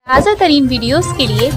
تازہ ترین ویڈیوز کے لیے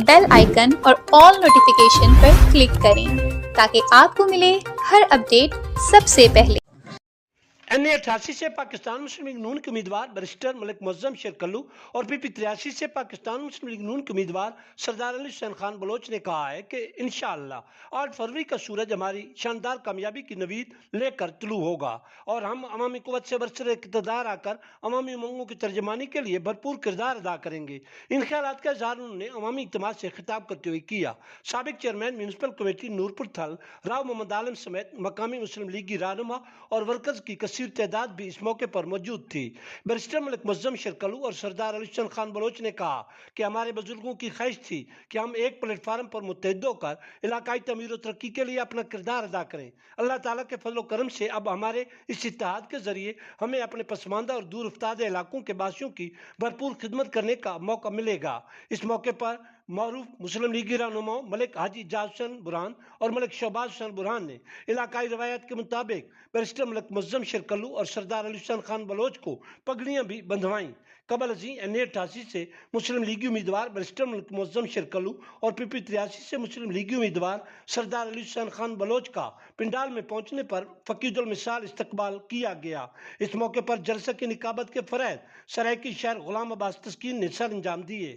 بیل آئیکن اور آل نوٹیفیکیشن پر کلک کریں تاکہ آپ کو ملے ہر اپڈیٹ سب سے پہلے۔ NA88 سے پاکستان مسلم لیگ نون کے امیدوار بیرسٹر ملک معظم شیر کلو اور PP83 سے پاکستان مسلم لیگ نون کے امیدوار سردار علی حسین خان بلوچ نے کہا ہے کہ انشاءاللہ 8 فروری کا سورج ہماری شاندار کامیابی کی نوید لے کر طلوع ہوگا اور ہم عوامی قوت سے برسر اقتدار آ کر عوامی امنگوں کی ترجمانی کے لیے بھرپور کردار ادا کریں گے۔ ان خیالات کا اظہار انہوں نے عوامی اجتماع سے خطاب کرتے ہوئے کیا۔ سابق چیئرمین میونسپل کمیٹی نورپور تھل راؤ محمد عالم سمیت مقامی مسلم لیگی رہنما اور ورکرز کی کثیر تعداد بھی اس موقع پر موجود تھی۔ بیرسٹر ملک معظم شیر کلو اور سردار علی حسین خان بلوچ نے کہا کہ ہمارے بزرگوں کی خواہش تھی کہ ہم ایک پلیٹ فارم پر متحد ہو کر علاقائی تعمیر و ترقی کے لیے اپنا کردار ادا کریں۔ اللہ تعالیٰ کے فضل و کرم سے اب ہمارے اس اتحاد کے ذریعے ہمیں اپنے پسماندہ اور دور افتادہ علاقوں کے باشندوں کی بھرپور خدمت کرنے کا موقع ملے گا۔ اس موقع پر معروف مسلم لیگی رہنماؤں ملک حاجی اعجاز حسین برہان اور ملک شہباز حسین برہان نے علاقائی روایت کے مطابق بیرسٹر ملک معظم شیر کلو اور سردار علی حسین خان بلوچ کو پگڑیاں بھی بندھوائیں۔ قبل ازیں NA88 سے مسلم لیگی امیدوار بیرسٹر ملک معظم شیر کلو اور PP83 سے مسلم لیگی امیدوار سردار علی حسین خان بلوچ کا پنڈال میں پہنچنے پر فقید المثال استقبال کیا گیا۔ اس موقع پر جلسہ کی نقابت کے فرائض سرائیکی شہر غلام عباس تسکین نے سر انجام دیے۔